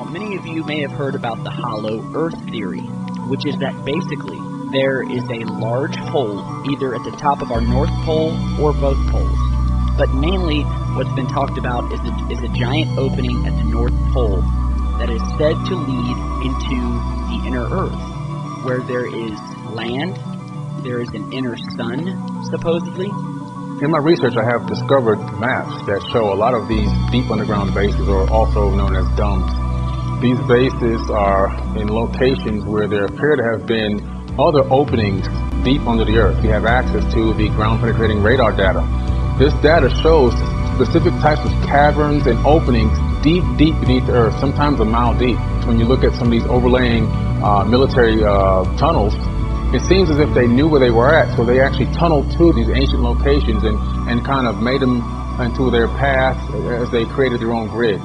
many of you may have heard about the hollow Earth theory, which is that basically there is a large hole either at the top of our North Pole or both poles. But mainly what's been talked about is a giant opening at the North Pole that is said to lead into the inner Earth, where there is land, there is an inner sun, supposedly. In my research, I have discovered maps that show a lot of these deep underground bases, or also known as domes. These bases are in locations where there appear to have been other openings deep under the earth. We have access to the ground-penetrating radar data. This data shows specific types of caverns and openings deep beneath the earth, sometimes a mile deep. When you look at some of these overlaying military tunnels, it seems as if they knew where they were at, so they actually tunneled to these ancient locations and kind of made them into their path as they created their own grid.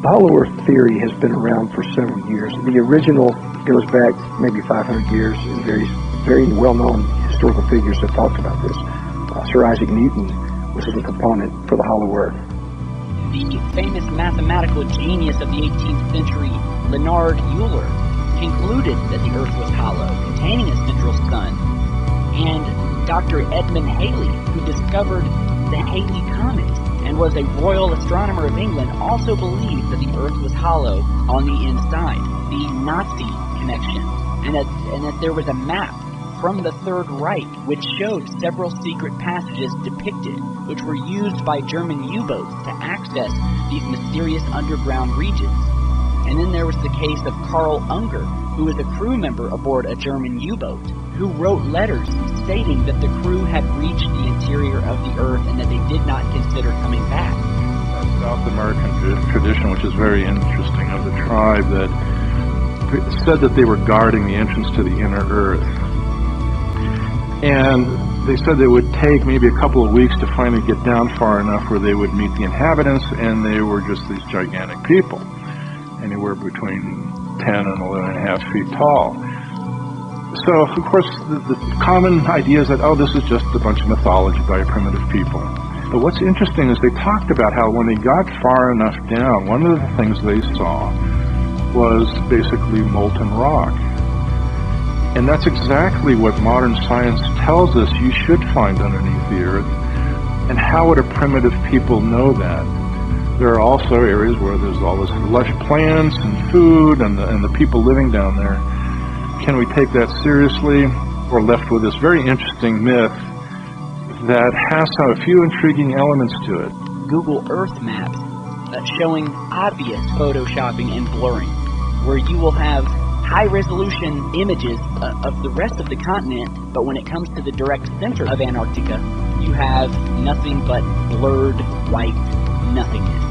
The hollow earth theory has been around for several years. The original goes back maybe 500 years, and very well-known historical figures have talked about this. Sir Isaac Newton was a component for the hollow earth. The famous mathematical genius of the 18th century, Leonard Euler, concluded that the Earth was hollow, containing a central sun. And Dr. Edmund Halley, who discovered the Halley Comet and was a Royal Astronomer of England, also believed that the Earth was hollow on the inside, the Nazi connection, and that there was a map from the Third Reich which showed several secret passages depicted, which were used by German U-boats to access these mysterious underground regions. And then there was the case of Carl Unger, who was a crew member aboard a German U-boat, who wrote letters stating that the crew had reached the interior of the Earth and that they did not consider coming back. South American tradition, which is very interesting, of the tribe that said that they were guarding the entrance to the inner Earth. And they said it would take maybe a couple of weeks to finally get down far enough where they would meet the inhabitants, and they were just these gigantic people, anywhere between 10 and 11.5 feet tall. So, of course, the common idea is that, oh, this is just a bunch of mythology by primitive people. But what's interesting is they talked about how when they got far enough down, one of the things they saw was basically molten rock. And that's exactly what modern science tells us you should find underneath the Earth. And how would a primitive people know that? There are also areas where there's all this lush plants and food and the people living down there. Can we take that seriously? We're left with this very interesting myth that has a few intriguing elements to it. Google Earth maps showing obvious photoshopping and blurring, where you will have high-resolution images of the rest of the continent, but when it comes to the direct center of Antarctica, you have nothing but blurred white nothingness.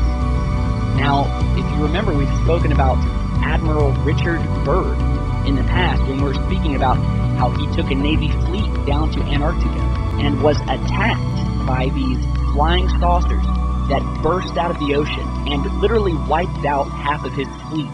Now, if you remember, we've spoken about Admiral Richard Byrd in the past when we were speaking about how he took a Navy fleet down to Antarctica and was attacked by these flying saucers that burst out of the ocean and literally wiped out half of his fleet.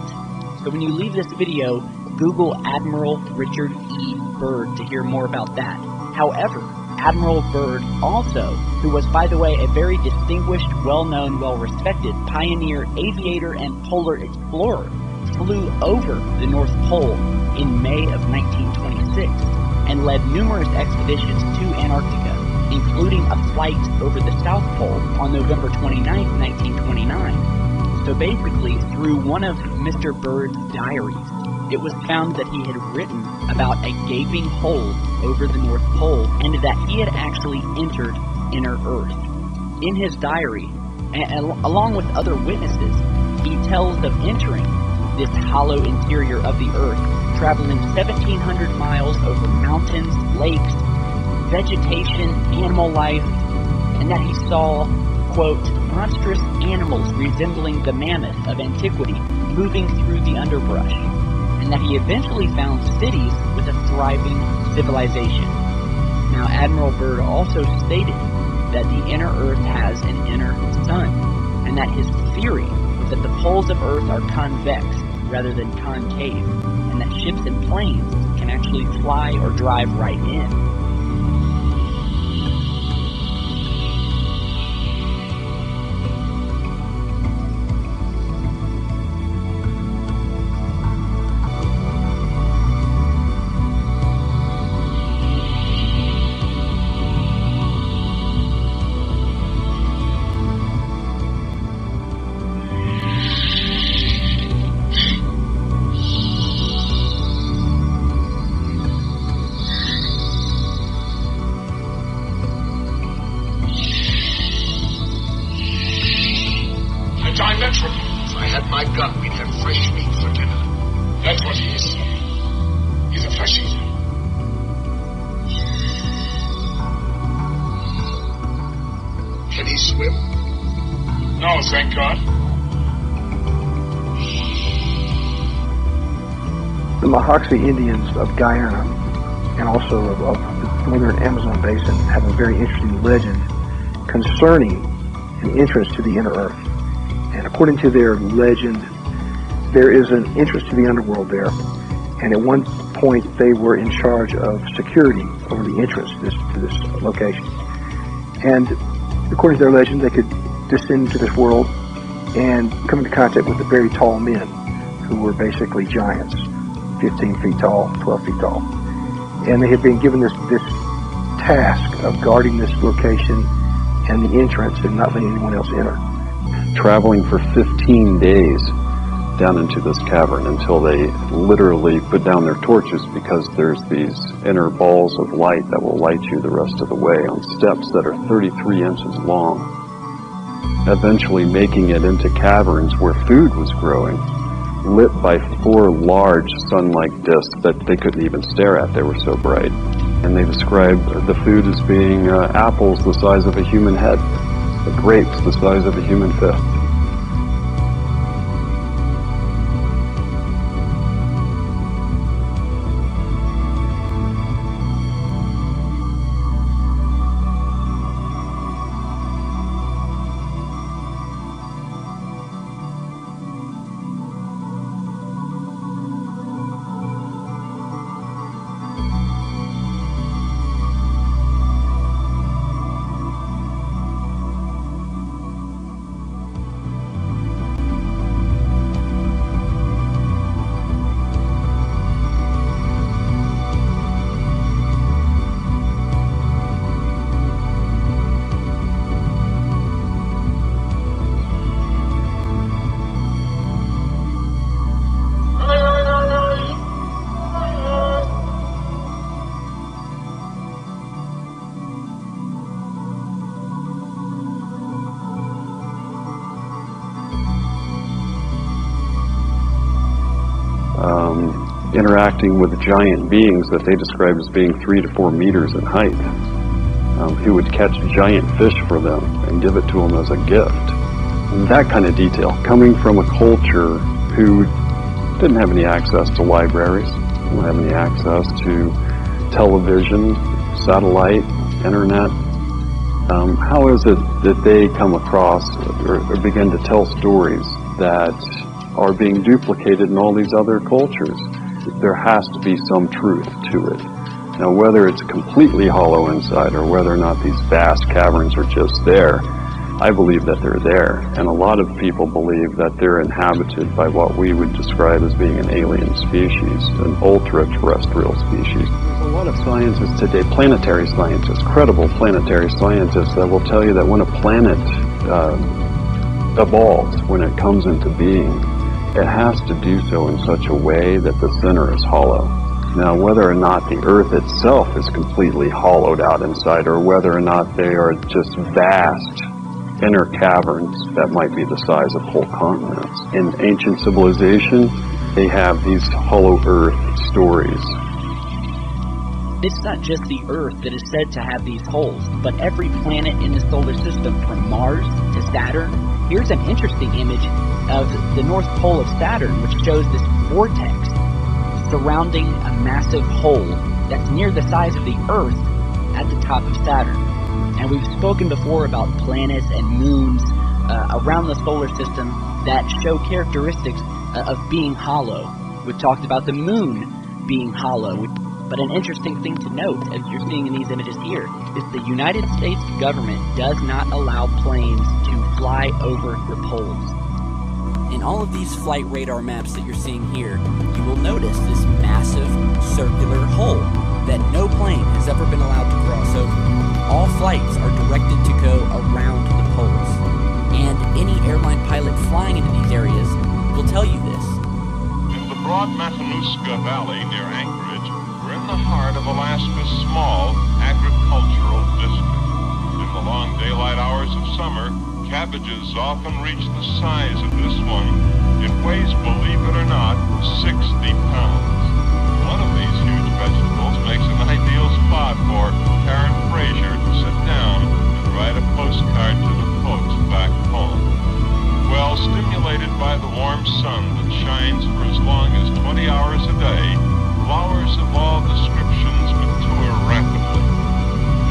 So when you leave this video, Google Admiral Richard E. Byrd to hear more about that. However, Admiral Byrd also, who was, by the way, a very distinguished, well-known, well-respected pioneer, aviator, and polar explorer, flew over the North Pole in May of 1926 and led numerous expeditions to Antarctica, including a flight over the South Pole on November 29, 1929. So basically, through one of Mr. Byrd's diaries, it was found that he had written about a gaping hole over the North Pole and that he had actually entered inner Earth. In his diary, along with other witnesses, he tells of entering this hollow interior of the Earth, traveling 1,700 miles over mountains, lakes, vegetation, animal life, and that he saw, quote, monstrous animals resembling the mammoth of antiquity moving through the underbrush, and that he eventually found cities with a thriving civilization. Now, Admiral Byrd also stated that the inner Earth has an inner sun, and that his theory was that the poles of Earth are convex rather than concave, and that ships and planes can actually fly or drive right in. diametrically. If I had my gun, we'd have fresh meat for dinner. That's what he is. He's a flesh eater. Can he swim? No, thank God. The Mahoxie Indians of Guyana and also of the northern Amazon basin have a very interesting legend concerning an entrance to the inner earth. And according to their legend, there is an entrance to the underworld there. And at one point, they were in charge of security over the entrance to this location. And according to their legend, they could descend into this world and come into contact with the very tall men who were basically giants, 15 feet tall, 12 feet tall. And they had been given this task of guarding this location and the entrance and not letting anyone else enter. Traveling for 15 days down into this cavern until they literally put down their torches, because there's these inner balls of light that will light you the rest of the way on steps that are 33 inches long. Eventually making it into caverns where food was growing, lit by 4 large sun-like discs that they couldn't even stare at, they were so bright. And they described the food as being apples the size of a human head, grapes the size of a human fist. Interacting with giant beings that they described as being 3 to 4 meters in height, who would catch giant fish for them and give it to them as a gift. And that kind of detail, coming from a culture who didn't have any access to libraries, didn't have any access to television, satellite, internet. How is it that they come across or begin to tell stories that are being duplicated in all these other cultures? There has to be some truth to it. Now, whether it's completely hollow inside or whether or not these vast caverns are just there, I believe that they're there. And a lot of people believe that they're inhabited by what we would describe as being an alien species, an ultra-terrestrial species. There's a lot of scientists today, planetary scientists, credible planetary scientists, that will tell you that when a planet evolves, when it comes into being, it has to do so in such a way that the center is hollow. Now, whether or not the Earth itself is completely hollowed out inside, or whether or not they are just vast inner caverns that might be the size of whole continents. In ancient civilization, they have these hollow Earth stories. It's not just the Earth that is said to have these holes, but every planet in the solar system, from Mars to Saturn. Here's an interesting image of the North Pole of Saturn, which shows this vortex surrounding a massive hole that's near the size of the Earth at the top of Saturn. And we've spoken before about planets and moons around the solar system that show characteristics of being hollow. We've talked about the moon being hollow. But an interesting thing to note, as you're seeing in these images here, is the United States government does not allow planes to fly over the poles. In all of these flight radar maps that you're seeing here, you will notice this massive circular hole that no plane has ever been allowed to cross over. All flights are directed to go around the poles. And any airline pilot flying into these areas will tell you this. In the broad Matanuska Valley near Anchorage, we're in the heart of Alaska's small agricultural district. In the long daylight hours of summer, Cabbages often reach the size of this one. It weighs, believe it or not, 60 pounds. One of these huge vegetables makes an ideal spot for Karen Fraser to sit down and write a postcard to the folks back home. Well, stimulated by the warm sun that shines for as long as 20 hours a day, flowers of all descriptions mature rapidly.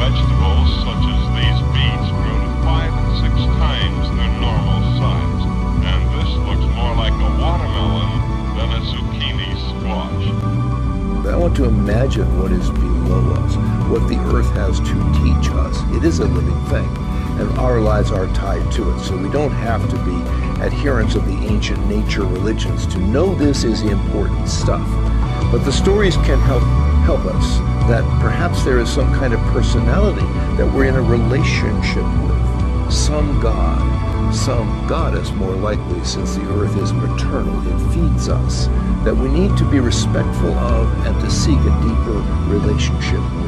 Vegetables such as these beets grow to 5 and 6 times their normal size, and this looks more like a watermelon than a zucchini squash. I want to imagine what is below us, what the earth has to teach us. It is a living thing, and our lives are tied to it, so we don't have to be adherents of the ancient nature religions to know this is important stuff. But the stories can help us that perhaps there is some kind of personality that we're in a relationship with, some god, some goddess more likely, since the earth is maternal, it feeds us, that we need to be respectful of and to seek a deeper relationship with.